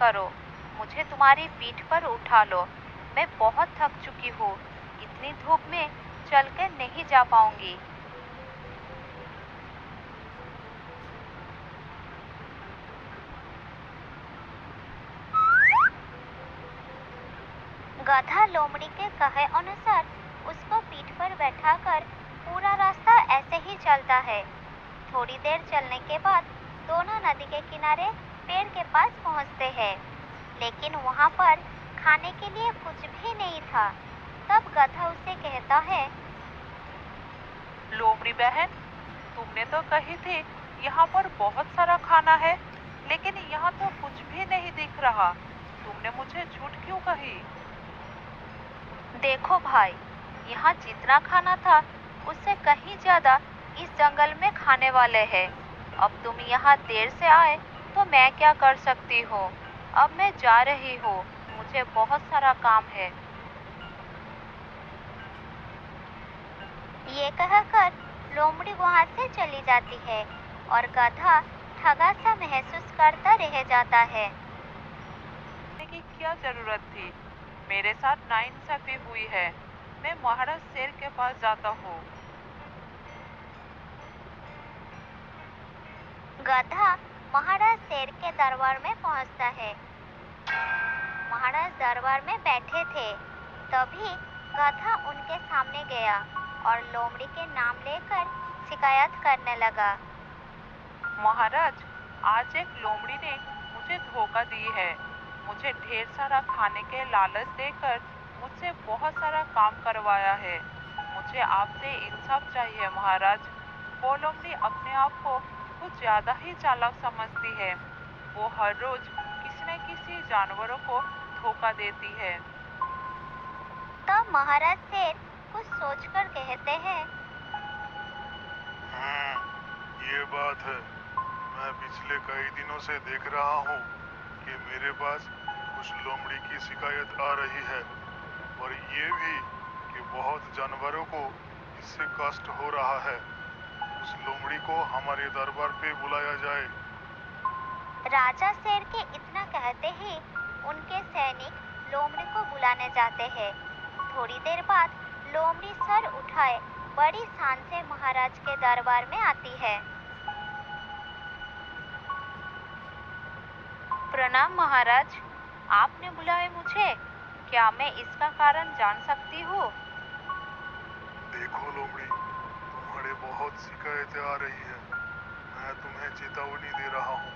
करो, मुझे तुम्हारी पीठ पर उठा लो। मैं बहुत थक चुकी हूँ, इतनी धूप में चलकर नहीं जा पाऊंगी। गधा लोमड़ी के कहे अनुसार उसको पीठ पर बैठाकर पूरा रास्ता ऐसे ही चलता है। थोड़ी देर चलने के बाद दोनों नदी के किनारे पेड़ के पास पहुंचते हैं, लेकिन वहां पर खाने के लिए कुछ भी नहीं था। तब गधा उसे कहता है, लोमड़ी बहन, तुमने तो कही थी यहाँ पर बहुत सारा खाना है, लेकिन यहाँ तो कुछ भी नहीं दिख रहा। तुमने मुझे झूठ क्यों कही? देखो भाई, यहाँ जितना खाना था उससे कहीं ज्यादा इस जंगल में खाने वाले हैं। अब तुम यहाँ देर से आए तो मैं क्या कर सकती हूँ। अब मैं जा रही हूँ, मुझे बहुत सारा काम है। ये कहकर लोमड़ी वहां से चली जाती है और गधा ठगा सा महसूस करता रह जाता है। की क्या जरूरत थी? मेरे साथ नाइंसाफी हुई है। मैं महाराज शेर के पास जाता हूँ। गधा महाराज शेर के दरबार में पहुंचता है। महाराज दरबार में बैठे थे। तभी गधा उनके सामने गया और लोमड़ी के नाम लेकर शिकायत करने लगा। महाराज, आज एक लोमड़ी ने मुझे धोखा दी है। मुझे ढेर सारा खाने के लालच देकर मुझसे बहुत सारा काम करवाया है। मुझे आपसे इंसाफ चाहिए महाराज। वो लोमड़ी अपने आप को कुछ ज्यादा ही चालाक समझती है। वो हर रोज किसी न किसी जानवरों को धोखा देती है। तब महाराज शेर कुछ सोचकर कहते हैं, ये बात है। मैं पिछले कई दिनों से देख रहा हूँ कि मेरे पास कुछ लोमड़ी की शिकायत आ रही है, और ये भी कि बहुत जानवरों को इससे कष्ट हो रहा है। उस लोमड़ी को हमारे दरबार पे बुलाया जाए। राजा शेर के इतना कहते ही उनके सैनिक लोमड़ी को बुलाने जाते हैं। थोड़ी देर बाद लोमड़ी सर उठाए बड़ी शान से महाराज के दरबार में आती है। प्रणाम महाराज, आपने बुलाए मुझे। क्या मैं इसका कारण जान सकती हूँ? देखो लोमड़ी, तुम्हारे बहुत शिकायतें आ रही है। मैं तुम्हें चेतावनी दे रहा हूँ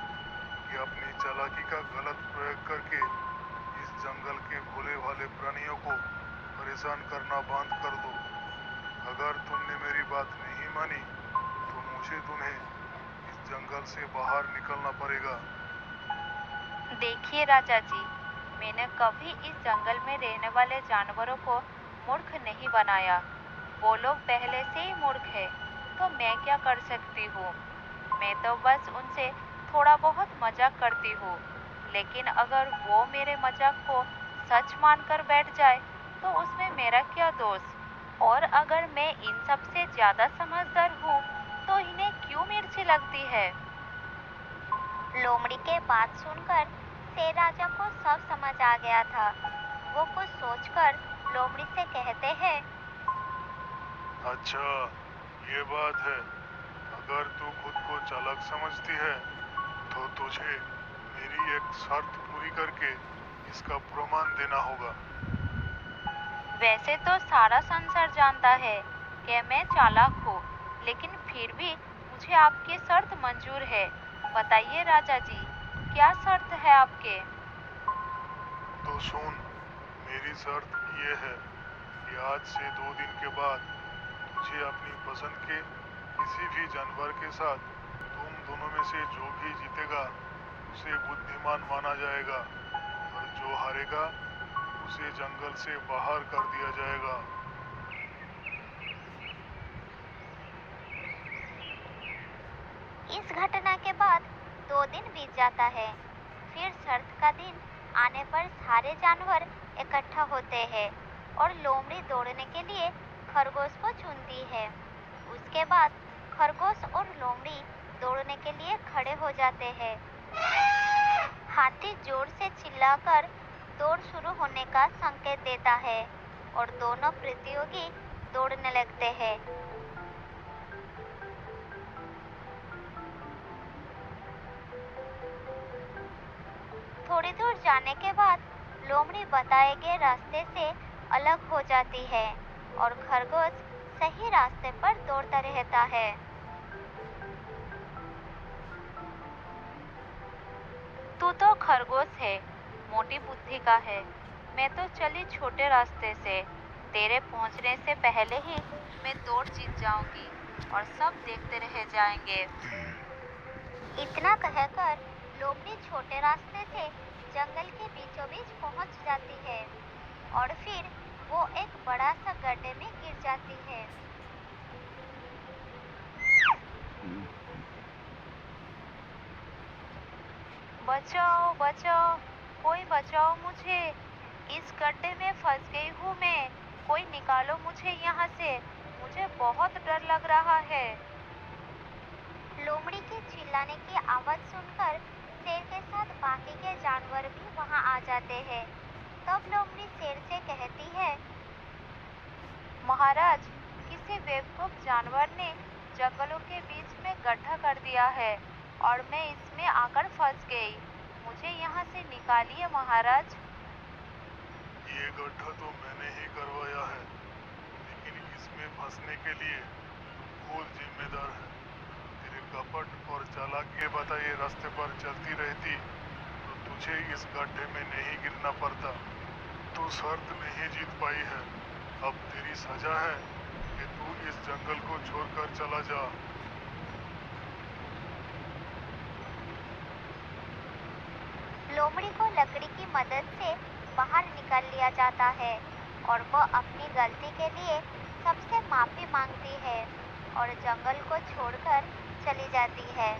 कि अपनी चालाकी का गलत प्रयोग करके इस जंगल के भोले भाले प्राणियों को परेशान करना बंद कर दो। अगर तुमने मेरी बात नहीं मानी तो मुझे तुम्हें इस जंगल से बाहर निकलना पड़ेगा। देखिए राजा जी, मैंने कभी इस जंगल में रहने वाले जानवरों को मूर्ख नहीं बनाया। वो लोग पहले से ही मूर्ख है, तो मैं क्या कर सकती हूँ। मैं तो बस उनसे थोड़ा बहुत मजाक करती हूँ, लेकिन अगर वो मेरे मजाक को सच मानकर बैठ जाए तो उसमें मेरा क्या दोष। और अगर मैं इन सब से ज्यादा समझदार हूँ तो इन्हें क्यों मिर्ची लगती है। लोमड़ी के बात सुनकर शेर राजा को सब समझ आ गया था। वो कुछ सोचकर लोमड़ी से कहते हैं, अच्छा, ये बात है। अगर तू खुद को चालाक समझती है तो तुझे मेरी एक शर्त पूरी करके इसका प्रमाण देना होगा। वैसे तो सारा संसार जानता है कि मैं चालाक हूँ, लेकिन फिर भी मुझे आपकी शर्त मंजूर है। बताइए राजा जी, क्या शर्त है आपके? तो सुन, मेरी शर्त ये है कि आज से 2 दिन के बाद तुझे अपनी पसंद के किसी भी जानवर के साथ तुम दोनों में से जो भी जीतेगा उसे बुद्धिमान माना जाएगा, और जो हारेगा उसे जंगल से बाहर कर दिया जाएगा। इस घटना के बाद 2 दिन बीत जाता है। फिर शर्त का दिन आने पर सारे जानवर इकट्ठा होते हैं और लोमड़ी दौड़ने के लिए खरगोश को चुनती है। उसके बाद खरगोश और लोमड़ी दौड़ने के लिए खड़े हो जाते हैं। हाथी जोर से चिल्लाकर दौड़ शुरू होने का संकेत देता है और दोनों प्रतियोगी दौड़ने लगते हैं। थोड़ी दूर जाने के बाद लोमड़ी बताए गए रास्ते से अलग हो जाती है और खरगोश सही रास्ते पर दौड़ता रहता है। तू तो खरगोश है, मोटी बुद्धि का है। मैं तो चली छोटे रास्ते से। तेरे पहुंचने से पहले ही मैं दौड़ जीत जाऊंगी और सब देखते रह जाएंगे। इतना कहकर लोमड़ी छोटे रास्ते से जंगल के बीचों बीच पहुंच जाती है और फिर वो एक बड़ा सा गड्ढे में गिर जाती है। बचाओ बचाओ, कोई बचाओ मुझे, इस गड्ढे में फंस गई हूँ मैं। कोई निकालो मुझे यहाँ से, मुझे बहुत डर लग रहा है। लोमड़ी के चिल्लाने की आवाज सुनकर शेर के साथ बाकी के जानवर भी वहां आ जाते हैं। तब लोमड़ी शेर से कहती है, महाराज, किसी बेवकूफ जानवर ने जंगलों के बीच में गड्ढा कर दिया है और मैं इसमें आकर फंस गई। मुझे यहाँ से निकालिए महाराज। ये गड्ढा तो मैंने ही करवाया है, लेकिन इसमें फंसने के लिए तू खुद जिम्मेदार है। तेरे कपट और चालाकी के बताए रास्ते पर चलती रहती तो तुझे इस गड्ढे में नहीं गिरना पड़ता। तू शर्त नहीं जीत पाई है। अब तेरी सजा है कि तू इस जंगल को छोड़कर चला जा। लोमड़ी को लकड़ी की मदद से बाहर निकाल लिया जाता है और वह अपनी गलती के लिए सबसे माफी मांगती है और जंगल को छोड़कर चली जाती है।